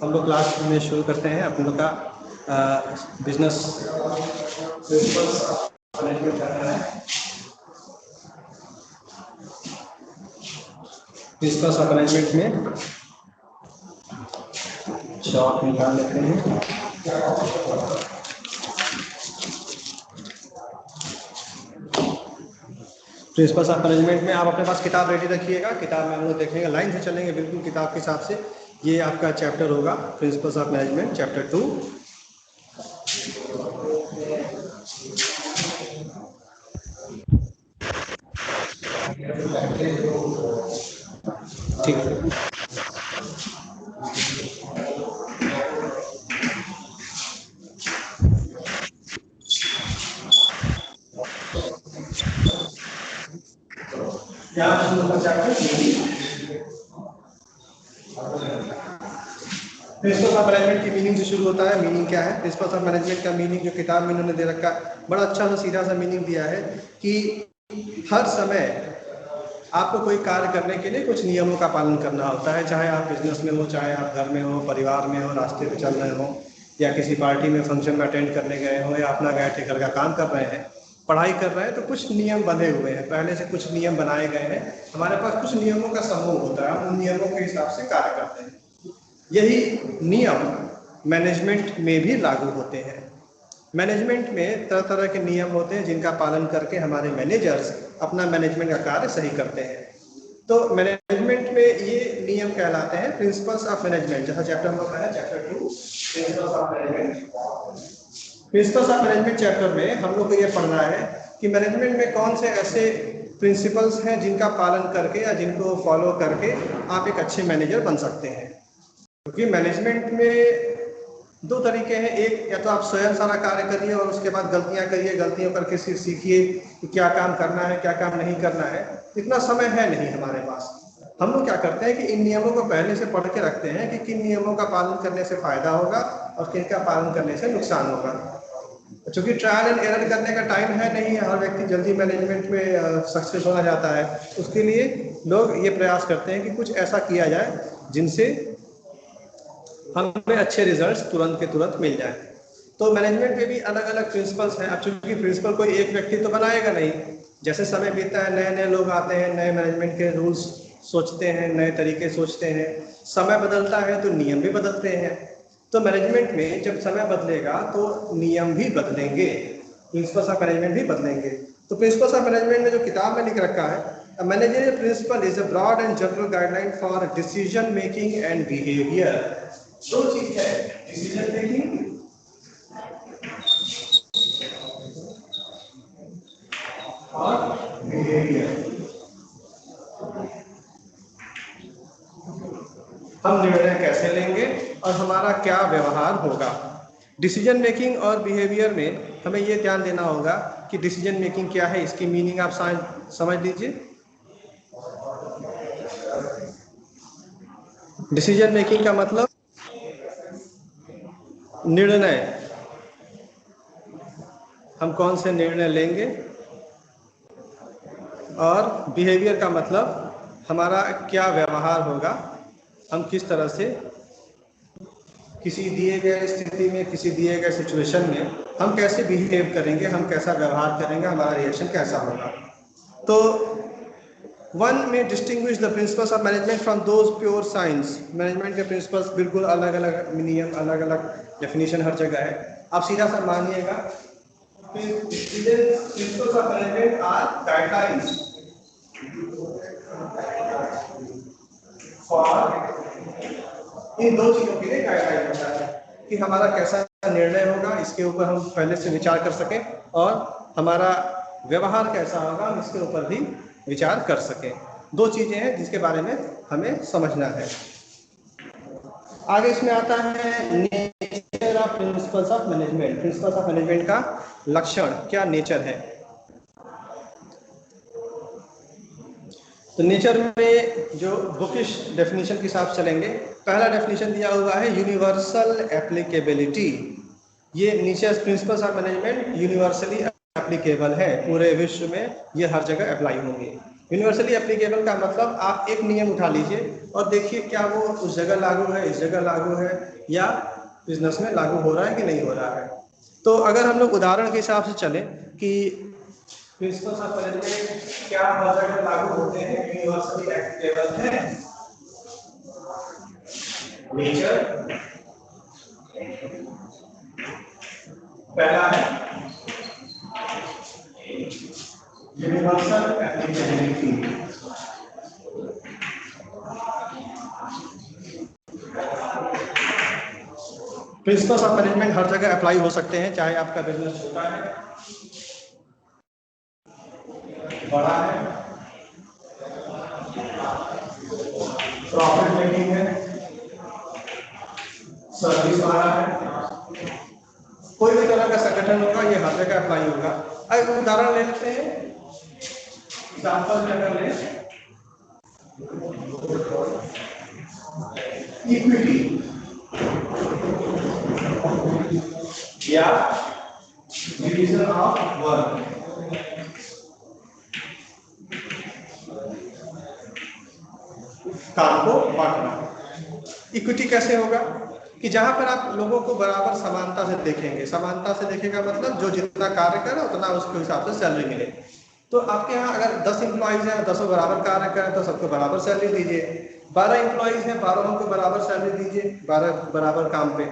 हम लोग क्लास में शुरू करते हैं अपन लोग का बिजनेस मैनेजमेंट करना है। प्रिंसिपल्स ऑफ मैनेजमेंट में शॉर्ट निकाल लेते हैं। प्रिंसिपल्स ऑफ मैनेजमेंट में आप अपने पास किताब रेडी रखिएगा। किताब में हम लोग देखेंगे, लाइन से चलेंगे बिल्कुल किताब के हिसाब से। ये आपका चैप्टर होगा प्रिंसिपल्स ऑफ मैनेजमेंट, चैप्टर 2। ठीक है, प्रिंसिपल्स ऑफ मैनेजमेंट की मीनिंग से शुरू होता है। मीनिंग क्या है? प्रिंसिपल्स ऑफ मैनेजमेंट का मीनिंग जो किताब में इन्होंने दे रखा है, बड़ा अच्छा सा सीधा सा मीनिंग दिया है कि हर समय आपको कोई कार्य करने के लिए कुछ नियमों का पालन करना होता है। चाहे आप बिजनेस में हो, चाहे आप घर में हो, परिवार में हो, रास्ते पे चल रहे हो, या किसी पार्टी में फंक्शन में अटेंड करने गए हो, या अपना बैठ घर का काम कर रहे हैं, पढ़ाई कर रहे हैं, तो कुछ नियम बने हुए हैं, पहले से कुछ नियम बनाए गए हैं। हमारे पास कुछ नियमों का समूह होता है, हम उन नियमों के हिसाब से कार्य करते हैं। यही नियम मैनेजमेंट में भी लागू होते हैं। मैनेजमेंट में तरह तरह के नियम होते हैं जिनका पालन करके हमारे मैनेजर्स अपना मैनेजमेंट का कार्य सही करते हैं। तो मैनेजमेंट में ये नियम कहलाते हैं प्रिंसिपल्स ऑफ मैनेजमेंट। जैसा चैप्टर हम लोग है chapter 2 principles of management. Principles of management chapter में हम लोग को ये पढ़ना है कि मैनेजमेंट में कौन से ऐसे प्रिंसिपल्स हैं जिनका पालन करके या जिनको फॉलो करके आप एक अच्छे मैनेजर बन सकते हैं। क्योंकि मैनेजमेंट में दो तरीके हैं। एक, या तो आप स्वयं सारा कार्य करिए और उसके बाद गलतियां करिए, गलतियों करके सीखिए कि क्या काम करना है, क्या काम नहीं करना है। इतना समय है नहीं हमारे पास। हम लोग क्या करते हैं कि इन नियमों को पहले से पढ़ के रखते हैं कि किन नियमों का पालन करने से फायदा होगा और किन का पालन करने से नुकसान होगा। चूंकि ट्रायल एंड एरर करने का टाइम है नहीं, हर व्यक्ति जल्दी मैनेजमेंट में सक्सेस होना चाहता है, उसके लिए लोग ये प्रयास करते हैं कि कुछ ऐसा किया जाए जिनसे हमें अच्छे रिजल्ट्स तुरंत के तुरंत मिल जाए। तो मैनेजमेंट में भी अलग अलग प्रिंसिपल्स हैं। अब चूंकि प्रिंसिपल कोई एक व्यक्ति तो बनाएगा नहीं, जैसे समय बीतता है नए नए लोग आते हैं, नए मैनेजमेंट के रूल्स सोचते हैं, नए तरीके सोचते हैं, समय बदलता है तो नियम भी बदलते हैं। तो मैनेजमेंट में जब समय बदलेगा तो नियम भी बदलेंगे, प्रिंसिपल्स ऑफ मैनेजमेंट भी बदलेंगे। तो प्रिंसिपल्स ऑफ मैनेजमेंट में जो किताब में लिख रखा है, A managerial principle is a broad and general guideline for decision making and behavior. दो चीज है, डिसीजन मेकिंग और बिहेवियर। हम निर्णय कैसे लेंगे और हमारा क्या व्यवहार होगा। डिसीजन मेकिंग और बिहेवियर में हमें ये ध्यान देना होगा कि डिसीजन मेकिंग क्या है, इसकी मीनिंग आप समझ लीजिए। डिसीजन मेकिंग का मतलब निर्णय, हम कौन से निर्णय लेंगे। और बिहेवियर का मतलब हमारा क्या व्यवहार होगा, हम किस तरह से किसी दिए गए स्थिति में, किसी दिए गए सिचुएशन में हम कैसे बिहेव करेंगे, हम कैसा व्यवहार करेंगे, हमारा रिएक्शन कैसा होगा। तो वन में distinguish the principles of management from those pure science. Management के प्रिंसिपल्स बिल्कुल अलग अलग नियम, अलग अलग डेफिनेशन हर जगह है। आप सीधा सा मानिएगा, principles of management are guidelines for, इन दो चीजों के लिए गाइडलाइन होता है कि हमारा कैसा निर्णय होगा, इसके ऊपर हम पहले से विचार कर सकें, और हमारा व्यवहार कैसा होगा, हम इसके ऊपर भी विचार कर सकें। दो चीजें हैं जिसके बारे में हमें समझना है। आगे इसमें आता है nature of principles of management. Principles of management का लक्षण क्या, नेचर है। तो नेचर में जो बुकिश डेफिनेशन के हिसाब से चलेंगे, पहला डेफिनेशन दिया हुआ है यूनिवर्सल एप्लीकेबिलिटी। ये nature principles of management universally applicable है, पूरे विश्व में ये हर जगह अप्लाई होंगे। यूनिवर्सली एप्लीकेबल का मतलब आप एक नियम उठा लीजिए और देखिए क्या वो उस जगह लागू है, इस जगह लागू है, या बिजनेस में लागू हो रहा है कि नहीं हो रहा है। तो अगर हम लोग उदाहरण के हिसाब से चलें कि प्रिंसिपल्स ऑफ मैनेजमेंट क्या हर जगह लागू होते हैं, यूनिवर्सली एप्लीकेबल है। नेचर पहला है universal applicability. Principles of management हर जगह अप्लाई हो सकते हैं, चाहे आपका बिजनेस छोटा है, बड़ा है, प्रॉफिट मेकिंग है, सर्विस वाला है, कोई भी तरह का संगठन होगा, ये हर जगह अप्लाई होगा। एक उदाहरण ले लेते हैं, एग्जाम्पल अगर लें इक्विटी या डिवीजन ऑफ वर्क। काम को बांटना। इक्विटी कैसे होगा कि जहां पर आप लोगों को बराबर समानता से देखेंगे। समानता से देखेगा मतलब जो जितना कार्य करे उतना उसके हिसाब से सैलरी मिले। तो आपके यहाँ अगर 10 एम्प्लॉइज हैं, 10 बराबर कार्य करें तो सबको बराबर सैलरी दीजिए। 12 एम्प्लॉइज हैं, 12 को बराबर सैलरी दीजिए, 12 बराबर काम पे।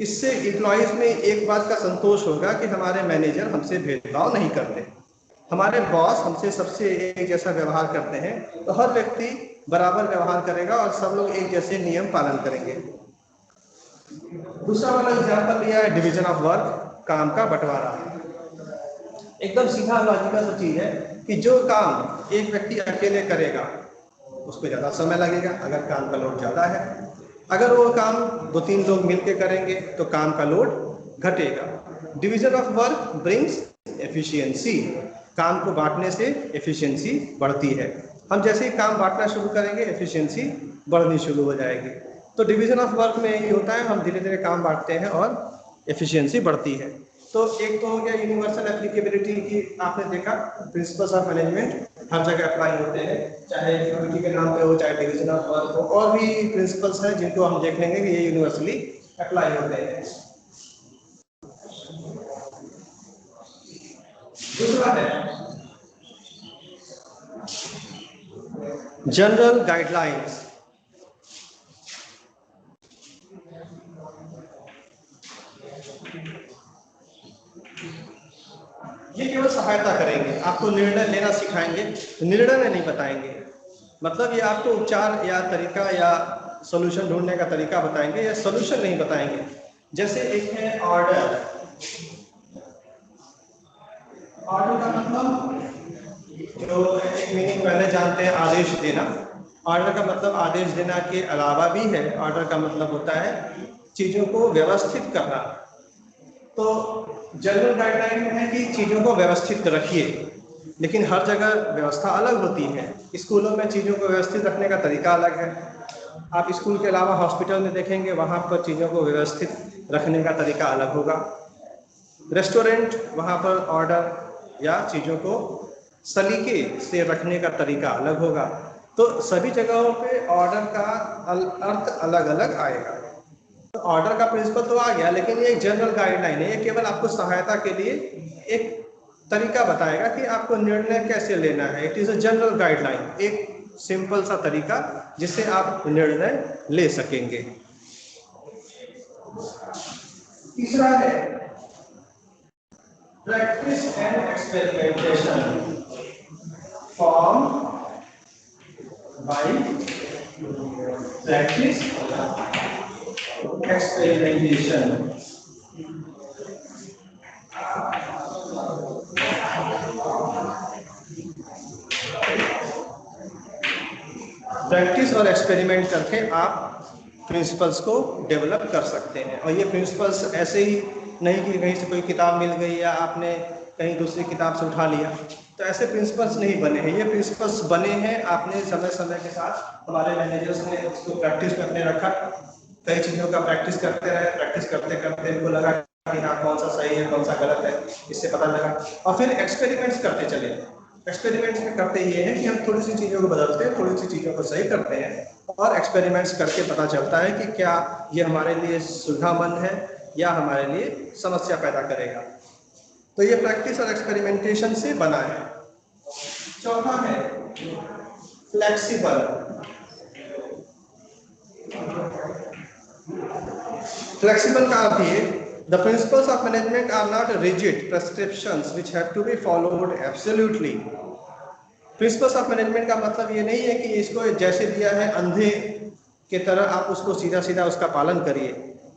इससे एम्प्लॉइज में एक बात का संतोष होगा कि हमारे मैनेजर हमसे भेदभाव नहीं करते, हमारे बॉस हमसे सबसे एक जैसा व्यवहार करते हैं, तो हर व्यक्ति बराबर व्यवहार करेगा और सब लोग एक जैसे नियम पालन करेंगे। दूसरा वाला एग्जाम्पल लिया है डिवीजन ऑफ वर्क, काम का बंटवारा। एकदम सीधा लॉजिकल सा चीज है कि जो काम एक व्यक्ति अकेले करेगा उसको ज्यादा समय लगेगा अगर काम का लोड ज्यादा है। अगर वो काम 2-3 लोग मिलकर करेंगे तो काम का लोड घटेगा। Division of work brings efficiency. काम को बांटने से एफिशिएंसी बढ़ती है। हम जैसे ही काम बांटना शुरू करेंगे एफिशिएंसी बढ़नी शुरू हो जाएगी। तो डिवीजन ऑफ वर्क में यही होता है, हम धीरे धीरे काम बांटते हैं और एफिशिएंसी बढ़ती है। तो एक तो हो गया यूनिवर्सल एप्लीकेबिलिटी की, आपने देखा प्रिंसिपल्स ऑफ मैनेजमेंट हर जगह अप्लाई होते हैं, चाहे इक्विटी के नाम पे हो चाहे डिवीजन ऑफ वर्क हो। और भी प्रिंसिपल्स हैं जिनको हम देख लेंगे कि ये यूनिवर्सली अप्लाई होते हैं। दूसरा है जनरल गाइडलाइंस। ये केवल सहायता करेंगे, आपको निर्णय लेना सिखाएंगे, निर्णय नहीं बताएंगे। मतलब ये आपको उपचार या तरीका या सॉल्यूशन ढूंढने का तरीका बताएंगे या सॉल्यूशन नहीं बताएंगे। जैसे एक है ऑर्डर। ऑर्डर का मतलब जो एक मीनिंग पहले जानते हैं, आदेश देना। ऑर्डर का मतलब आदेश देना के अलावा भी है। ऑर्डर का मतलब होता है चीजों को व्यवस्थित करना। तो जनरल गाइडलाइन में है कि चीजों को व्यवस्थित रखिए, लेकिन हर जगह व्यवस्था अलग होती है। स्कूलों में चीजों को व्यवस्थित रखने का तरीका अलग है। आप स्कूल के अलावा हॉस्पिटल में देखेंगे, वहां पर चीजों को व्यवस्थित रखने का तरीका अलग होगा। रेस्टोरेंट, वहां पर ऑर्डर या चीजों को सलीके से रखने का तरीका अलग होगा। तो सभी जगहों पे ऑर्डर का अर्थ अलग अलग आएगा। तो ऑर्डर का प्रिंसिपल तो आ गया, लेकिन ये एक जनरल गाइडलाइन है। ये केवल आपको सहायता के लिए एक तरीका बताएगा कि आपको निर्णय कैसे लेना है। It is a general guideline, एक सिंपल सा तरीका जिससे आप निर्णय ले सकेंगे। तीसरा है practice and experimentation. Form by practice experimentation. Practice और एक्सपेरिमेंट करके आप प्रिंसिपल्स को डेवलप कर सकते हैं। और ये प्रिंसिपल्स ऐसे ही नहीं कि कहीं से कोई किताब मिल गई या आपने कहीं दूसरी किताब से उठा लिया, तो ऐसे प्रिंसिपल्स नहीं बने हैं। ये प्रिंसिपल्स बने हैं आपने समय समय के साथ, हमारे मैनेजर्स ने इसको प्रैक्टिस में अपने रखा। कई चीज़ों का प्रैक्टिस करते रहे, प्रैक्टिस करते करते इनको लगा कि हाँ कौन सा सही है कौन सा गलत है, इससे पता लगा। और फिर एक्सपेरिमेंट्स करते चले। एक्सपेरिमेंट्स में करते ये हैं कि हम थोड़ी सी चीज़ों को बदलते हैं, थोड़ी सी चीज़ों को सही करते हैं और एक्सपेरिमेंट्स करके पता चलता है कि क्या ये हमारे लिए सुविधामंद है या हमारे लिए समस्या पैदा करेगा। तो ये प्रैक्टिस और एक्सपेरिमेंटेशन से बना है। चौथा है फ्लेक्सिबल। फ्लेक्सिबल का अर्थ ये, the principles of management are not rigid prescriptions which have to be followed absolutely. Principles of management का मतलब ये नहीं है कि इसको जैसे दिया है अंधे के तरह आप उसको सीधा सीधा उसका पालन करिए।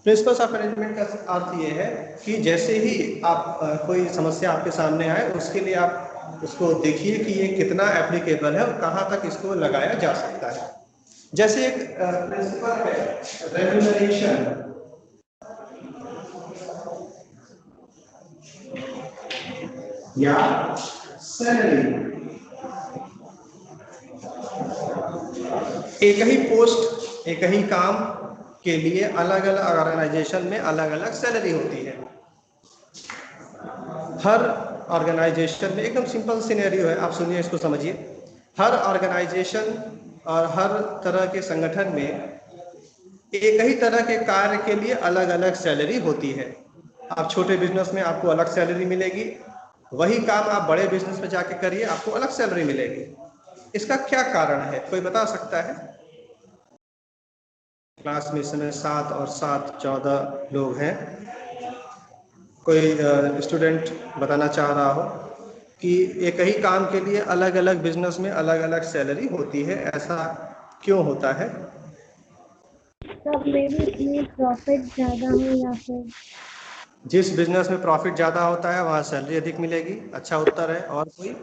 प्रिंसिपल्स ऑफ मैनेजमेंट का अर्थ ये है कि जैसे ही आप कोई समस्या आपके सामने आए उसके लिए आप उसको देखिए कि ये कितना एप्लीकेबल है और कहाँ तक इसको लगाया जा सकता है। जैसे एक प्रिंसिपल है रेम्यूनरेशन, या सैलरी। एक ही पोस्ट, एक ही काम के लिए अलग अलग ऑर्गेनाइजेशन में अलग अलग सैलरी होती है। हर ऑर्गेनाइजेशन में, एकदम सिंपल सिनेरियो है, आप सुनिए इसको समझिए। हर ऑर्गेनाइजेशन और हर तरह के संगठन में एक ही तरह के कार्य के लिए अलग अलग सैलरी होती है। आप छोटे बिजनेस में आपको अलग सैलरी मिलेगी, वही काम आप बड़े बिजनेस में जाके करिए आपको अलग सैलरी मिलेगी। इसका क्या कारण है, कोई बता सकता है? क्लास में इस समय 7 और 7 14 लोग हैं। कोई स्टूडेंट बताना चाह रहा हो कि एक ही काम के लिए अलग अलग बिजनेस में अलग अलग सैलरी होती है, ऐसा क्यों होता है? सब में प्रॉफिट ज़्यादा हो या फिर जिस बिजनेस में प्रॉफिट ज़्यादा होता है वहाँ सैलरी अधिक मिलेगी। अच्छा उत्तर है। और कोई?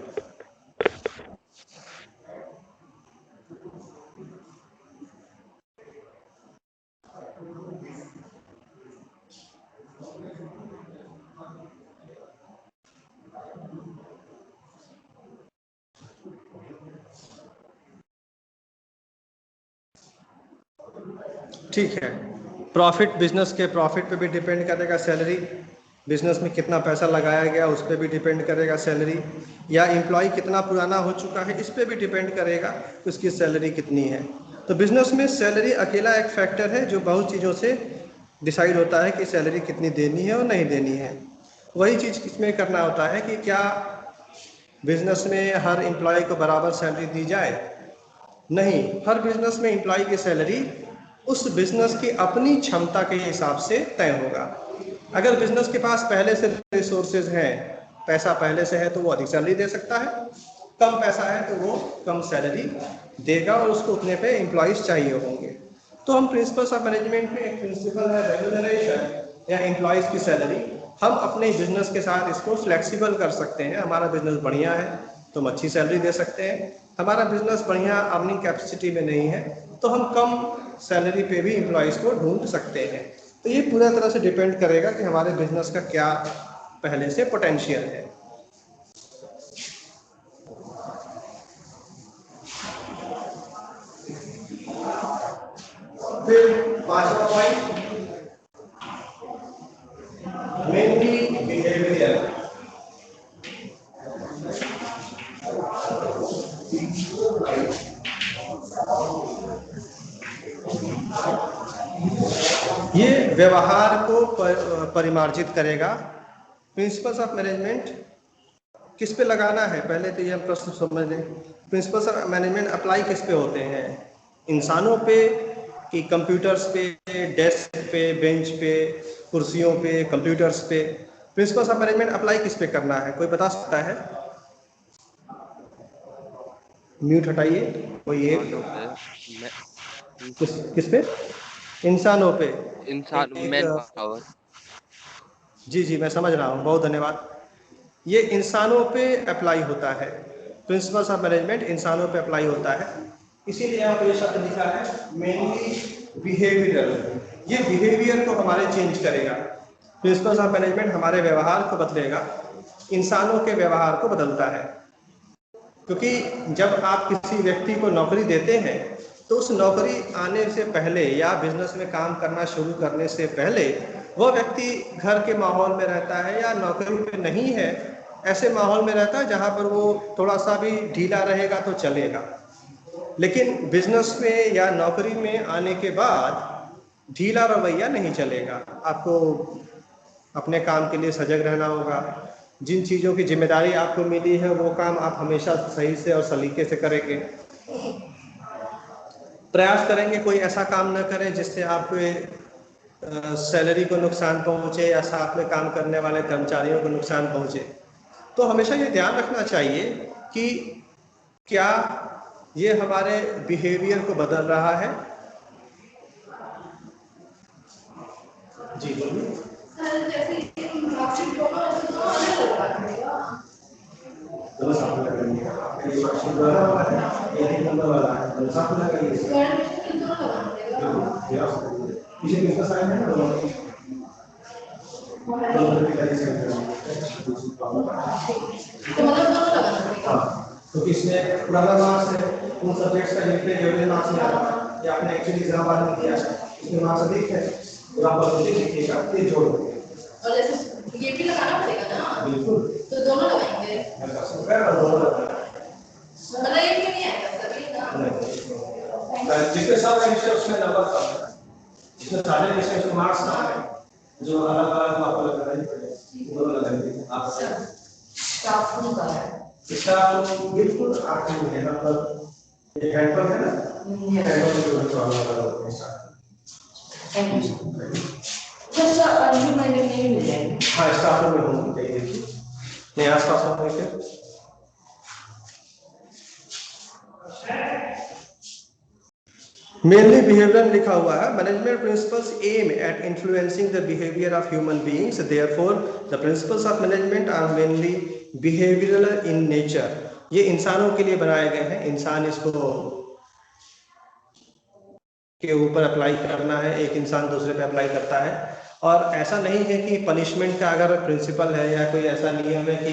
ठीक है, प्रॉफिट बिजनेस के प्रॉफिट पे भी डिपेंड करेगा सैलरी, बिजनेस में कितना पैसा लगाया गया उस पर भी डिपेंड करेगा सैलरी, या एम्प्लॉय कितना पुराना हो चुका है इस पर भी डिपेंड करेगा कि उसकी सैलरी कितनी है। तो बिजनेस में सैलरी अकेला एक फैक्टर है जो बहुत चीज़ों से डिसाइड होता है कि सैलरी कितनी देनी है और नहीं देनी है। वही चीज़ इसमें करना होता है कि क्या बिजनेस में हर एम्प्लॉय को बराबर सैलरी दी जाए? नहीं, हर बिजनेस में एम्प्लॉय की सैलरी उस बिजनेस की अपनी क्षमता के हिसाब से तय होगा। अगर बिजनेस के पास पहले से रिसोर्सेज हैं, पैसा पहले से है, तो वो अधिक सैलरी दे सकता है। कम पैसा है तो वो कम सैलरी देगा और उसको उतने पे एम्प्लॉयज चाहिए होंगे। तो हम प्रिंसिपल्स ऑफ मैनेजमेंट में एक प्रिंसिपल है रेम्यूनरेशन या एम्प्लॉयज की सैलरी। हम अपने बिजनेस के साथ इसको फ्लेक्सिबल कर सकते हैं। हमारा बिजनेस बढ़िया है तो हम अच्छी सैलरी दे सकते हैं, हमारा बिजनेस बढ़िया अर्निंग कैपेसिटी में नहीं है तो हम कम सैलरी पे भी एम्प्लॉयज़ को ढूंढ सकते हैं। तो ये पूरा तरह से डिपेंड करेगा कि हमारे बिजनेस का क्या पहले से पोटेंशियल है। फिर 5वां पॉइंट, मेनली बिहेवियर। ये व्यवहार को परिमार्जित करेगा। प्रिंसिपल्स ऑफ मैनेजमेंट किस पे लगाना है, पहले तो ये हम प्रश्न समझ लें। प्रिंसिपल्स ऑफ मैनेजमेंट अप्लाई किस पे होते हैं? इंसानों पे कि कंप्यूटर्स पे, डेस्क पे, बेंच पे, कुर्सियों पे, कंप्यूटर्स पे? प्रिंसिपल्स ऑफ मैनेजमेंट अप्लाई किस पे करना है, कोई बता सकता है? म्यूट हटाइए कोई एक। किस पे? इंसानों पे। इंसान, मैन पावर। जी जी मैं समझ रहा हूँ, बहुत धन्यवाद। ये इंसानों पे अप्लाई होता है, प्रिंसिपल्स ऑफ मैनेजमेंट इंसानों पे अप्लाई होता है। इसीलिए यहाँ पे ये शब्द लिखा है मेनली बिहेवियरल। ये बिहेवियर को हमारे चेंज करेगा। प्रिंसिपल्स ऑफ मैनेजमेंट हमारे व्यवहार को बदलेगा, इंसानों के व्यवहार को बदलता है। क्योंकि जब आप किसी व्यक्ति को नौकरी देते हैं तो उस नौकरी आने से पहले या बिजनेस में काम करना शुरू करने से पहले वह व्यक्ति घर के माहौल में रहता है या नौकरी पे नहीं है ऐसे माहौल में रहता है जहाँ पर वो थोड़ा सा भी ढीला रहेगा तो चलेगा। लेकिन बिजनेस में या नौकरी में आने के बाद ढीला रवैया नहीं चलेगा। आपको अपने काम के लिए सजग रहना होगा। जिन चीज़ों की जिम्मेदारी आपको मिली है वो काम आप हमेशा सही से और सलीके से करेंगे। प्रयास करेंगे कोई ऐसा काम न करें जिससे आपको सैलरी को नुकसान पहुंचे या साथ में काम करने वाले कर्मचारियों को नुकसान पहुंचे। तो हमेशा ये ध्यान रखना चाहिए कि क्या ये हमारे बिहेवियर को बदल रहा है। जी बोलिए। तो इसमें पुराना मार्क्स है, उन सब्जेक्ट्स का जितने एवरेज मार्क्स में आता है या आपने एक्चुअली एग्जाम बाद में किया है उसमें मार्क्स अधिक है तो आप परसेंटेज लिखिएगा, ये जोड़ देंगे। और जैसे ये भी लगाना पड़ेगा ना? बिल्कुल। तो दोनों लगाएंगे? दोनों लगाएंगे। मतलब एक में नहीं आएगा सभी ना? जिसके साथ विषय उसमें नंबर कम है, जिसमें सारे विषय उसमें मार्क्स कम है, जो अलग अलग आपको लगाना पड़ेगा, दोनों लगाएंगे आप। स्टाफ नहीं कर रहा है। स्टाफ बिल्कुल आपको है मतलब ये हेल्पर है ना, ये हेल्पर जो प्रॉब्लम कर रहा है स्टाफ। जैसा अर्ली महीने में मिल जाएगी। हाँ स्टाफ में होनी चाहिए, नहीं आसपास होने के। Mainly behavioral लिखा हुआ है। Management principles aim at influencing the behavior of human beings. Therefore, the principles of management are mainly behavioral in nature. ये इंसानों के लिए बनाए गए हैं, इंसान इसको के ऊपर अप्लाई करना है, एक इंसान दूसरे पे अप्लाई करता है। और ऐसा नहीं है कि पनिशमेंट का अगर प्रिंसिपल है या कोई ऐसा नियम है कि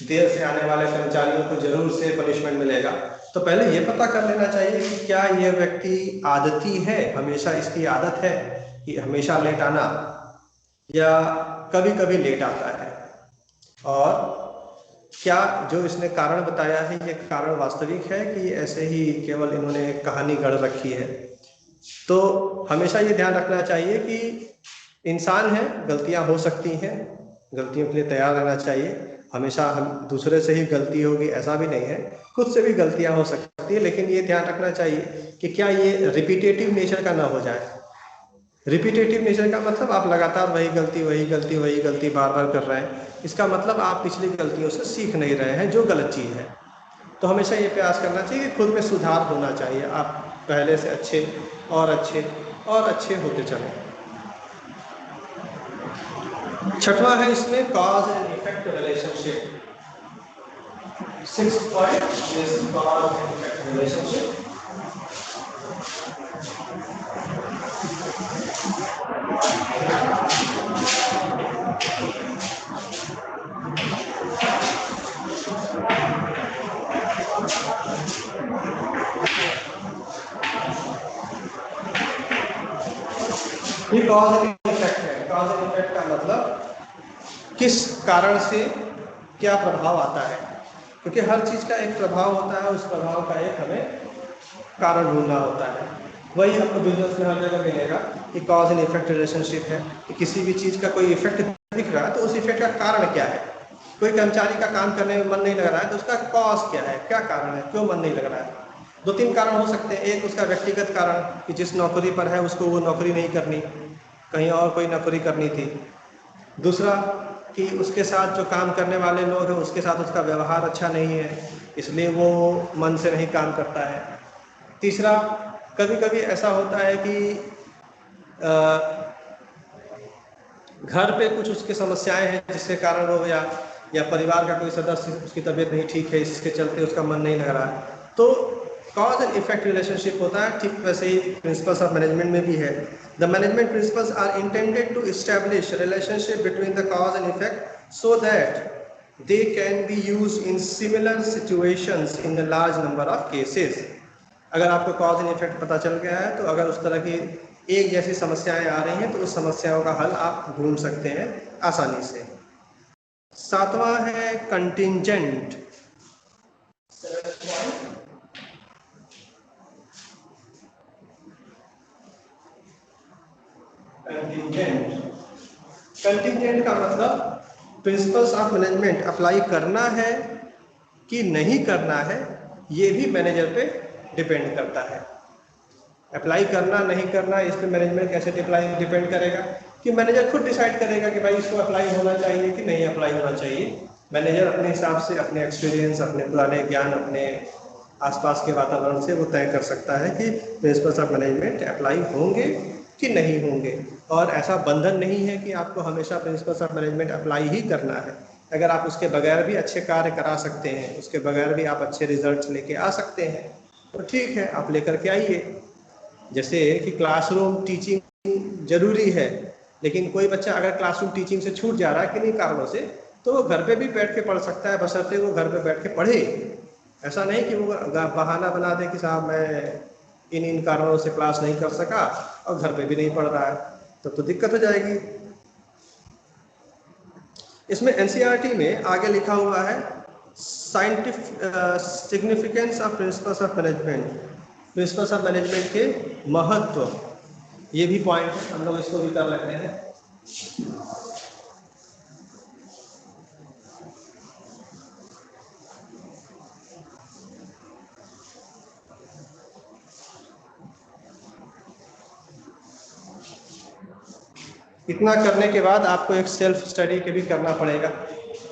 देर से आने वाले कर्मचारियों को जरूर से पनिशमेंट मिलेगा। तो पहले ये पता कर लेना चाहिए कि क्या ये व्यक्ति आदती है, हमेशा इसकी आदत है कि हमेशा लेट आना या कभी कभी लेट आता है, और क्या जो इसने कारण बताया है ये कारण वास्तविक है कि ऐसे ही केवल इन्होंने कहानी गढ़ रखी है। तो हमेशा ये ध्यान रखना चाहिए कि इंसान है, गलतियां हो सकती हैं, गलतियों के लिए तैयार रहना चाहिए। हमेशा हम दूसरे से ही गलती होगी ऐसा भी नहीं है, खुद से भी गलतियां हो सकती है, लेकिन ये ध्यान रखना चाहिए कि क्या ये रिपीटेटिव नेचर का ना हो जाए। रिपीटेटिव नेचर का मतलब आप लगातार वही गलती बार बार कर रहे हैं, इसका मतलब आप पिछली गलतियों से सीख नहीं रहे हैं, जो गलत चीज़ है। तो हमेशा ये प्रयास करना चाहिए कि खुद में सुधार होना चाहिए, आप पहले से अच्छे और अच्छे और अच्छे होते चलें। छठवां है इसमें cause and effect relationship. 6th point is cause and effect relationship. ये कॉज एंड इफेक्ट है। कॉज एंड इफेक्ट का मतलब किस कारण से क्या प्रभाव आता है, क्योंकि हर चीज का एक प्रभाव होता है, उस प्रभाव का एक हमें कारण ढूंढना होता है। वही आपको बिजनेस में हर जगह मिलेगा कि कॉज एंड इफेक्ट रिलेशनशिप है, कि किसी भी चीज का कोई इफेक्ट दिख रहा है तो उस इफेक्ट का कारण क्या है। कोई कर्मचारी का काम करने में मन नहीं लग रहा है तो उसका कॉज क्या है, क्या कारण है, क्यों मन नहीं लग रहा है। 2-3 कारण हो सकते हैं। एक उसका व्यक्तिगत कारण कि जिस नौकरी पर है उसको वो नौकरी नहीं करनी, कहीं और कोई नौकरी करनी थी। दूसरा कि उसके साथ जो काम करने वाले लोग हैं उसके साथ उसका व्यवहार अच्छा नहीं है, इसलिए वो मन से नहीं काम करता है। तीसरा, कभी कभी ऐसा होता है कि घर पे कुछ उसके समस्याएं हैं जिसके कारण वो या परिवार का कोई सदस्य उसकी तबीयत नहीं ठीक है, इसके चलते उसका मन नहीं लग रहा है। तो कॉज एंड इफेक्ट रिलेशनशिप होता है। ठीक वैसे ही प्रिंसिपल्स ऑफ मैनेजमेंट में भी है। The management principles are intended to establish relationship between the cause and effect so that they can be use in similar situations in the large number of cases. अगर आपको cause and effect पता चल गया है तो अगर उस तरह की एक जैसी समस्याएं आ रही हैं तो उस समस्याओं का हल आप ढूंढ सकते हैं आसानी से। सातवां है कंटिंजेंट। कंटिंजेंट का मतलब प्रिंसिपल्स ऑफ मैनेजमेंट अप्लाई करना है कि नहीं करना है, ये भी मैनेजर पे डिपेंड करता है। अप्लाई करना नहीं करना इस पे मैनेजमेंट कैसे डिपेंड करेगा कि मैनेजर खुद डिसाइड करेगा कि भाई इसको अप्लाई होना चाहिए कि नहीं अप्लाई होना चाहिए। मैनेजर अपने हिसाब से, अपने एक्सपीरियंस, अपने पुराने ज्ञान, अपने आसपास के वातावरण से वो तय कर सकता है कि प्रिंसिपल्स ऑफ मैनेजमेंट अप्लाई होंगे कि नहीं होंगे। और ऐसा बंधन नहीं है कि आपको हमेशा प्रिंसिपल्स ऑफ मैनेजमेंट अप्लाई ही करना है। अगर आप उसके बगैर भी अच्छे कार्य करा सकते हैं, उसके बगैर भी आप अच्छे रिजल्ट्स लेके आ सकते हैं, तो ठीक है, आप लेकर के आइए। जैसे कि क्लासरूम टीचिंग जरूरी है, लेकिन कोई बच्चा अगर क्लासरूम टीचिंग से छूट जा रहा है किन्हीं कारणों से, तो वो घर पे भी बैठ के पढ़ सकता है, बशर्ते वो घर पे बैठ के पढ़े। ऐसा नहीं कि वो बहाना बना दे कि साहब मैं इन कारणों से क्लास नहीं कर सका और घर पे भी नहीं पढ़ रहा है, तो दिक्कत हो जाएगी। इसमें एनसीईआरटी में आगे लिखा हुआ है scientific significance of principles of management, principles of management के महत्व, ये भी पॉइंट है, हम लोग इसको भी कर लेते हैं। इतना करने के बाद आपको एक सेल्फ स्टडी के भी करना पड़ेगा।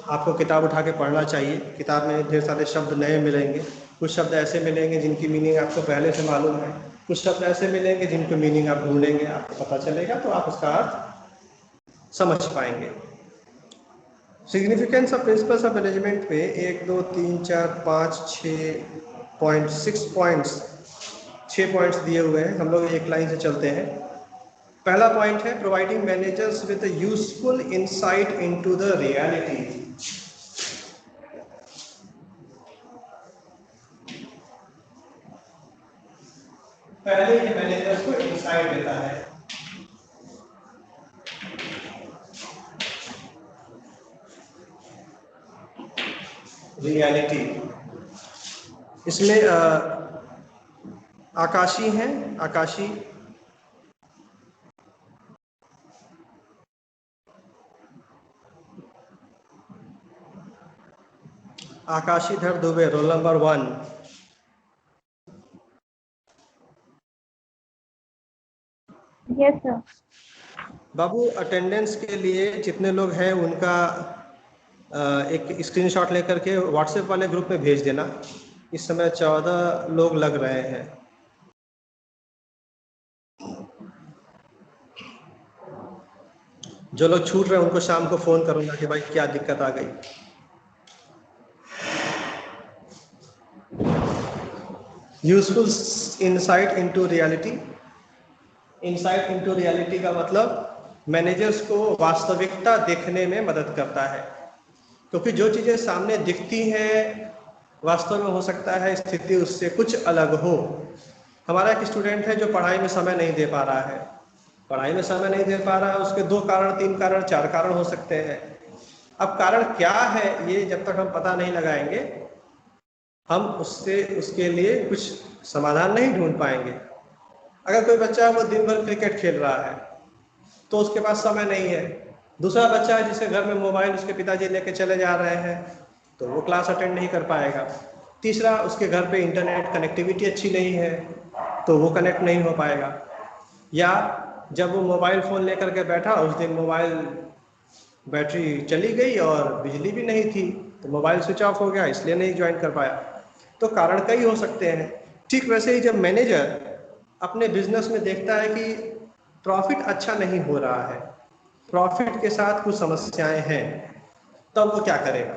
आपको किताब उठा के पढ़ना चाहिए। किताब में ढेर सारे शब्द नए मिलेंगे, कुछ शब्द ऐसे मिलेंगे जिनकी मीनिंग आपको पहले से मालूम है, कुछ शब्द ऐसे मिलेंगे जिनकी मीनिंग आप ढूंढेंगे, आपको पता चलेगा, तो आप उसका अर्थ समझ पाएंगे। Significance of principles of management पे 1 2 3 4 5 6 पॉइंट्स 6 पॉइंट्स दिए हुए हैं। हम लोग एक लाइन से चलते हैं। पहला पॉइंट है providing managers with useful insight into the reality. पहले ये मैनेजर्स को इंसाइट देता है। रियलिटी इसमें आकाशी है, Akashi Akashidhar Dubey roll number 1। Yes sir. बाबू अटेंडेंस के लिए जितने लोग हैं उनका एक स्क्रीनशॉट लेकर के व्हाट्सएप वाले ग्रुप में भेज देना। इस समय 14 लोग लग रहे हैं। जो लोग छूट रहे हैं उनको शाम को फोन करूंगा कि भाई क्या दिक्कत आ गई। Useful insight into reality. Insight into reality का मतलब मैनेजर्स को वास्तविकता देखने में मदद करता है, क्योंकि जो चीजें सामने दिखती हैं वास्तव में हो सकता है स्थिति उससे कुछ अलग हो। हमारा एक स्टूडेंट है जो पढ़ाई में समय नहीं दे पा रहा है। पढ़ाई में समय नहीं दे पा रहा है, उसके 2 कारण, 3 कारण, 4 कारण हो सकते हैं। अब कारण क्या है ये जब तक हम पता नहीं लगाएंगे, हम उसके लिए कुछ समाधान नहीं ढूंढ पाएंगे। अगर कोई बच्चा वो दिन भर क्रिकेट खेल रहा है तो उसके पास समय नहीं है। दूसरा बच्चा है जिसके घर में मोबाइल उसके पिताजी लेके चले जा रहे हैं, तो वो क्लास अटेंड नहीं कर पाएगा। तीसरा, उसके घर पे इंटरनेट कनेक्टिविटी अच्छी नहीं है, तो वो कनेक्ट नहीं हो पाएगा। या जब वो मोबाइल फ़ोन लेकर के बैठा, उस दिन मोबाइल बैटरी चली गई और बिजली भी नहीं थी, तो मोबाइल स्विच ऑफ हो गया, इसलिए नहीं ज्वाइन कर पाया। तो कारण कई हो सकते हैं। ठीक वैसे ही जब मैनेजर अपने बिजनेस में देखता है कि प्रॉफिट अच्छा नहीं हो रहा है, प्रॉफिट के साथ कुछ समस्याएं हैं, तब वो क्या करेगा?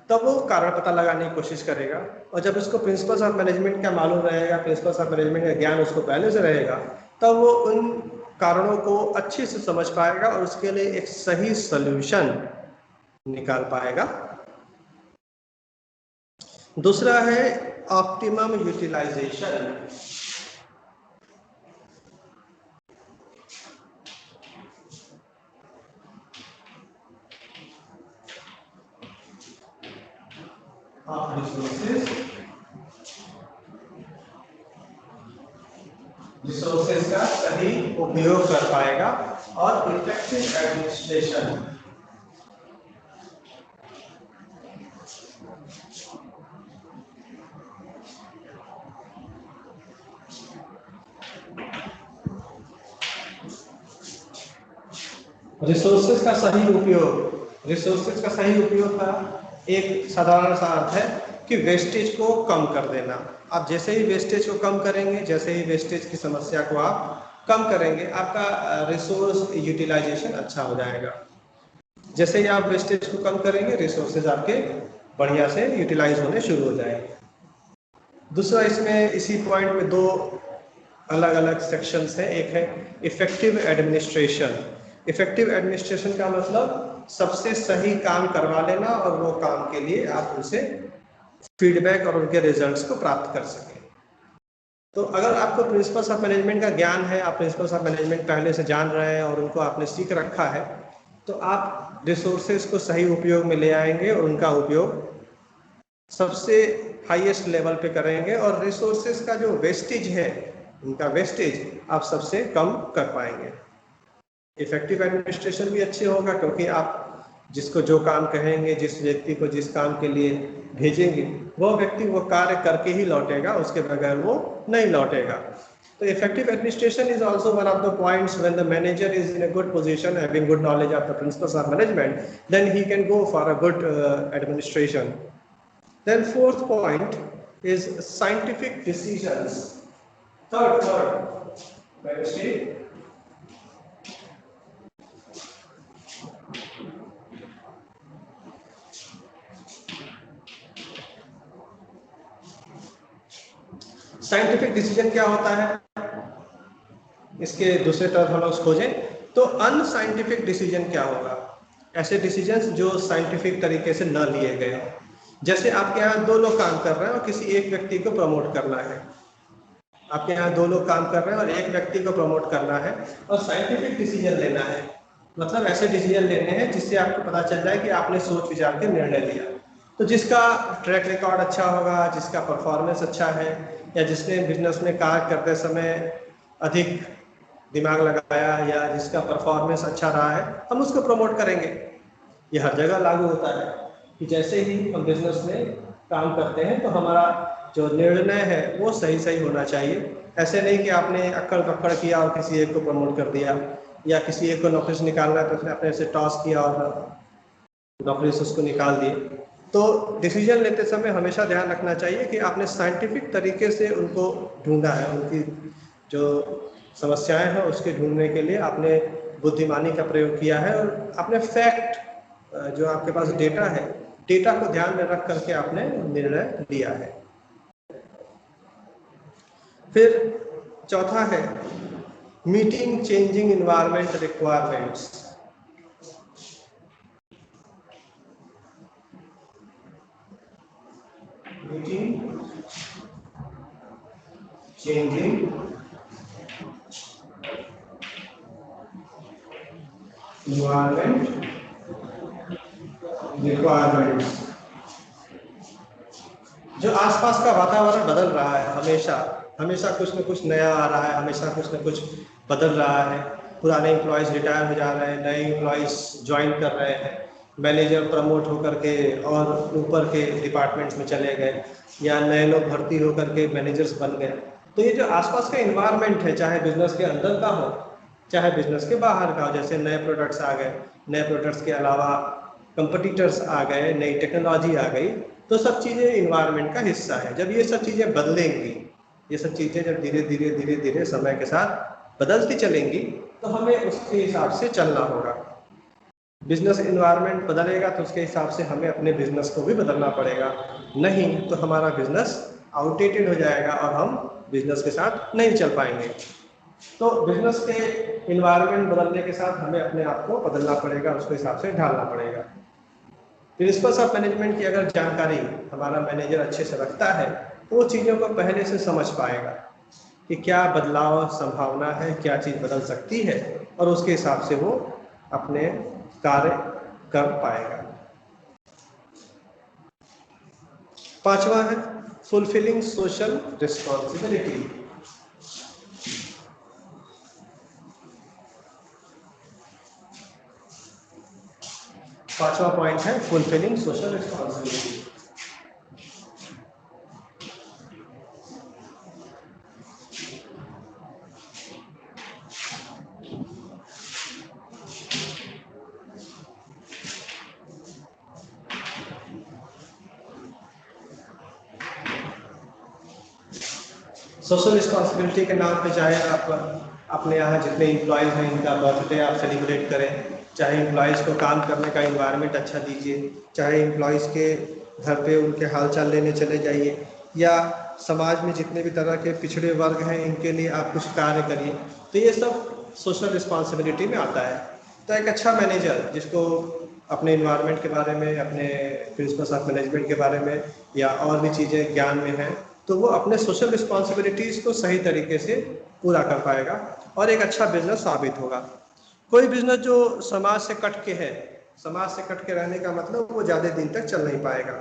तब वो कारण पता लगाने की कोशिश करेगा। और जब उसको प्रिंसिपल्स ऑफ मैनेजमेंट का मालूम रहेगा, प्रिंसिपल्स ऑफ मैनेजमेंट का ज्ञान उसको पहले से रहेगा, तब वो उन कारणों को अच्छे से समझ पाएगा और उसके लिए एक सही सल्यूशन निकाल पाएगा। दूसरा है ऑप्टिमम यूटिलाइजेशन। ऑफ रिसोर्सेज का सही उपयोग कर पाएगा और इफेक्टिव एडमिनिस्ट्रेशन रिसोर्सेज का सही उपयोग का एक साधारण सा अर्थ है कि वेस्टेज को कम कर देना। आप जैसे ही वेस्टेज को कम करेंगे, जैसे ही वेस्टेज की समस्या को आप कम करेंगे, आपका रिसोर्स यूटिलाइजेशन अच्छा हो जाएगा। जैसे ही आप वेस्टेज को कम करेंगे, रिसोर्सेज आपके बढ़िया से यूटिलाइज होने शुरू हो जाएंगे। दूसरा, इसमें इसी पॉइंट में दो अलग अलग सेक्शंस हैं। एक है इफेक्टिव एडमिनिस्ट्रेशन। इफेक्टिव एडमिनिस्ट्रेशन का मतलब सबसे सही काम करवा लेना और वो काम के लिए आप उनसे फीडबैक और उनके रिजल्ट्स को प्राप्त कर सकें। तो अगर आपको प्रिंसिपल्स ऑफ मैनेजमेंट का ज्ञान है, आप प्रिंसिपल्स ऑफ मैनेजमेंट पहले से जान रहे हैं और उनको आपने सीख रखा है, तो आप रिसोर्सेज को सही उपयोग में ले आएंगे और उनका उपयोग सबसे हाईएस्ट लेवल पे करेंगे और रिसोर्सेज का जो वेस्टेज है, उनका वेस्टेज आप सबसे कम कर पाएंगे। इफेक्टिव एडमिनिस्ट्रेशन भी अच्छे होगा क्योंकि आप जिसको जो काम कहेंगे, जिस व्यक्ति को जिस काम के लिए भेजेंगे, वो व्यक्ति वो कार्य करके ही लौटेगा, उसके बगैर वो नहीं लौटेगा। तो effective administration is also one of the points when the manager is in a good position, having good knowledge of the principles of management, then he can go for a good administration. Then fourth point is scientific decisions. Third, Wednesday. Scientific decision क्या होता है, इसके दूसरे तरफ हम लोग खोजें तो अनसाइंटिफिक डिसीजन क्या होगा। ऐसे डिसीजंस जो साइंटिफिक तरीके से न लिए गए हो। जैसे आपके यहाँ दो लोग काम कर रहे हैं और किसी एक व्यक्ति को प्रमोट करना है। आपके यहाँ दो लोग काम कर रहे हैं और एक व्यक्ति को प्रमोट करना है और साइंटिफिक डिसीजन लेना है। मतलब ऐसे डिसीजन लेने हैं जिससे आपको पता चल जाए कि आपने सोच विचार के निर्णय लिया। तो जिसका ट्रैक रिकॉर्ड अच्छा होगा, जिसका परफॉर्मेंस अच्छा है, या जिसने बिजनेस में कार्य करते समय अधिक दिमाग लगाया या जिसका परफॉर्मेंस अच्छा रहा है, हम उसको प्रमोट करेंगे। ये हर जगह लागू होता है कि जैसे ही हम बिजनेस में काम करते हैं तो हमारा जो निर्णय है वो सही सही होना चाहिए। ऐसे नहीं कि आपने अक्कड़ बक्कड़ किया और किसी एक को प्रमोट कर दिया, या किसी एक को नौकरी से निकालना है तो उसने अपने से टॉस किया और नौकरी से उसको निकाल दिए। तो डिसीजन लेते समय हमेशा ध्यान रखना चाहिए कि आपने साइंटिफिक तरीके से उनको ढूंढा है, उनकी जो समस्याएं हैं उसके ढूंढने के लिए आपने बुद्धिमानी का प्रयोग किया है और आपने फैक्ट, जो आपके पास डेटा है, डेटा को ध्यान में रख करके आपने निर्णय लिया है। फिर चौथा है meeting changing environment requirements. Meeting changing environment requirements. जो आसपास का वातावरण बदल रहा है, हमेशा कुछ न कुछ नया आ रहा है, हमेशा कुछ न कुछ बदल रहा है। पुराने एम्प्लॉयज़ रिटायर हो जा रहे हैं, नए एम्प्लॉयज़ ज्वाइन कर रहे हैं, मैनेजर प्रमोट होकर के और ऊपर के डिपार्टमेंट्स में चले गए, या नए लोग भर्ती होकर के मैनेजर्स बन गए। तो ये जो आसपास का इन्वायरमेंट है, चाहे बिजनेस के अंदर का हो चाहे बिजनेस के बाहर का हो, जैसे नए प्रोडक्ट्स आ गए, नए प्रोडक्ट्स के अलावा कंपटीटर्स आ गए, नई टेक्नोलॉजी आ गई, तो सब चीज़ें इन्वायरमेंट का हिस्सा है। जब ये सब चीज़ें बदलेंगी, ये सब चीज़ें जब धीरे धीरे समय के साथ बदलती चलेंगी, तो हमें उसके हिसाब से चलना होगा। बिजनेस इन्वायरमेंट बदलेगा तो उसके हिसाब से हमें अपने बिजनेस को भी बदलना पड़ेगा, नहीं तो हमारा बिजनेस आउटडेटेड हो जाएगा और हम बिजनेस के साथ नहीं चल पाएंगे। तो बिजनेस के इन्वायरमेंट बदलने के साथ हमें अपने आप को बदलना पड़ेगा, उसके हिसाब से ढालना पड़ेगा। प्रिंसिपल्स ऑफ मैनेजमेंट की अगर जानकारी हमारा मैनेजर अच्छे से रखता है तो वो चीज़ों को पहले से समझ पाएगा कि क्या बदलाव संभावना है, क्या चीज़ बदल सकती है, और उसके हिसाब से वो अपने कार्य कर पाएगा। 5वां है फुलफिलिंग सोशल रिस्पॉन्सिबिलिटी। पांचवा पॉइंट है fulfilling social responsibility. Social responsibility के नाम पे चाहे आप अपने यहाँ जितने एम्प्लॉयज़ हैं इनका बर्थडे आप सेलिब्रेट करें, चाहे एम्प्लॉयज़ को काम करने का इन्वायरमेंट अच्छा दीजिए, चाहे एम्प्लॉयज़ के घर पे उनके हालचाल लेने चले जाइए, या समाज में जितने भी तरह के पिछड़े वर्ग हैं इनके लिए आप कुछ कार्य करिए, तो ये सब सोशल रिस्पॉन्सिबिलिटी में आता है। तो एक अच्छा मैनेजर जिसको अपने इन्वायरमेंट के बारे में, अपने प्रिंसिपल्स ऑफ मैनेजमेंट के बारे में या और भी चीज़ें ज्ञान में हैं, तो वो अपने सोशल रिस्पॉन्सिबिलिटीज़ को सही तरीके से पूरा कर पाएगा और एक अच्छा बिजनेस साबित होगा। कोई बिजनेस जो समाज से कट के है, समाज से कट के रहने का मतलब वो ज़्यादा दिन तक चल नहीं पाएगा,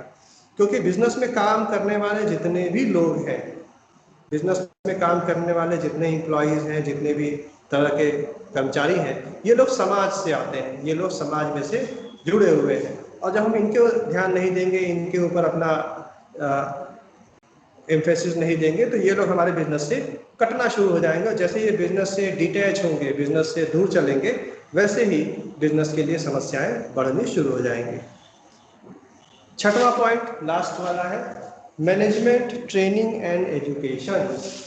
क्योंकि बिजनेस में काम करने वाले जितने भी लोग हैं, बिजनेस में काम करने वाले जितने एम्प्लॉयज़ हैं, जितने भी तरह के कर्मचारी हैं, ये लोग समाज से आते हैं, ये लोग समाज में से जुड़े हुए हैं। और जब हम इनके ध्यान नहीं देंगे, इनके ऊपर अपना एम्फेसिस नहीं देंगे, तो ये लोग हमारे बिजनेस से कटना शुरू हो जाएंगे। जैसे ये बिजनेस से डिटैच होंगे, बिजनेस से दूर चलेंगे, वैसे ही बिजनेस के लिए समस्याएं बढ़नी शुरू हो जाएंगी। छठवां पॉइंट लास्ट वाला है management training and education.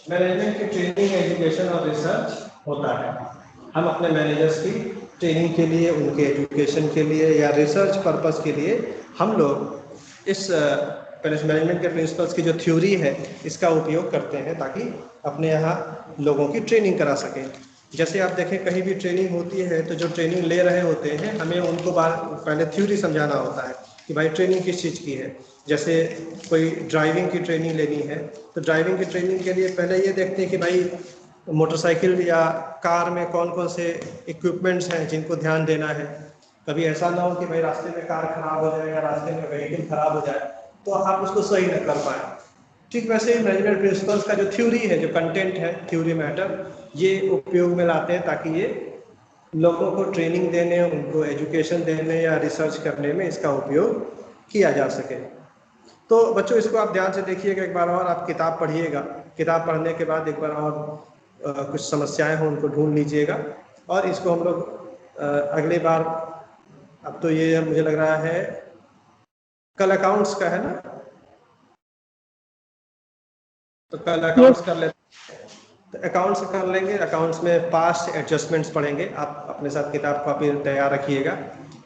Management की ट्रेनिंग, एजुकेशन और रिसर्च होता है। हम अपने मैनेजर्स की ट्रेनिंग के लिए, उनके एजुकेशन के लिए या रिसर्च पर्पस के लिए हम लोग इस मैनेजमेंट के प्रिंसिपल्स की जो थ्योरी है इसका उपयोग करते हैं, ताकि अपने यहाँ लोगों की ट्रेनिंग करा सकें। जैसे आप देखें कहीं भी ट्रेनिंग होती है तो जो ट्रेनिंग ले रहे होते हैं हमें उनको पहले थ्योरी समझाना होता है कि भाई ट्रेनिंग किस चीज़ की है। जैसे कोई ड्राइविंग की ट्रेनिंग लेनी है तो ड्राइविंग की ट्रेनिंग के लिए पहले ये देखते हैं कि भाई मोटरसाइकिल या कार में कौन कौन से इक्विपमेंट्स हैं जिनको ध्यान देना है। कभी ऐसा ना हो कि भाई रास्ते में कार खराब हो जाए या रास्ते में व्हीकल खराब हो जाए तो आप उसको सही न कर पाए। ठीक वैसे ही मैनेजमेंट प्रिंसिपल्स का जो थ्योरी है, जो कंटेंट है, थ्योरी मैटर, ये उपयोग में लाते हैं ताकि ये लोगों को ट्रेनिंग देने, उनको एजुकेशन देने या रिसर्च करने में इसका उपयोग किया जा सके। तो बच्चों इसको आप ध्यान से देखिएगा, एक बार और आप किताब पढ़िएगा, किताब पढ़ने के बाद एक बार और कुछ समस्याएं हो उनको ढूंढ लीजिएगा और इसको हम लोग अगली बार, अब तो ये मुझे लग रहा है कल अकाउंट्स का है ना, तो कल अकाउंट्स कर लेते हैं, तो अकाउंट्स कर लेंगे। अकाउंट्स में पास्ट एडजस्टमेंट्स पढ़ेंगे। आप अपने साथ किताब कॉपी तैयार रखिएगा।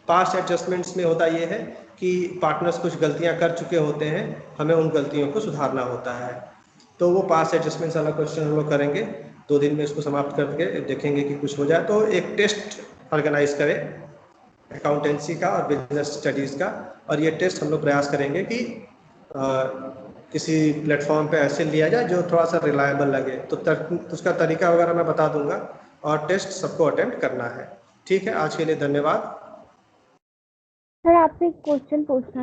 पास्ट एडजस्टमेंट्स में होता ये है कि पार्टनर्स कुछ गलतियां कर चुके होते हैं, हमें उन गलतियों को सुधारना होता है। तो वो पास्ट एडजस्टमेंट्स वाला क्वेश्चन हम लोग करेंगे। 2 दिन में इसको समाप्त करके देखेंगे कि कुछ हो जाए तो एक टेस्ट ऑर्गेनाइज करें अकाउंटेंसी का और बिजनेस स्टडीज़ का, और ये टेस्ट हम लोग प्रयास करेंगे कि किसी प्लेटफॉर्म पे ऐसे लिया जाए जो थोड़ा सा रिलायबल लगे। तो उसका तरीका वगैरह मैं बता दूंगा और टेस्ट सबको अटेम्प्ट करना है। ठीक है, आज के लिए धन्यवाद। सर आपसे एक क्वेश्चन पूछना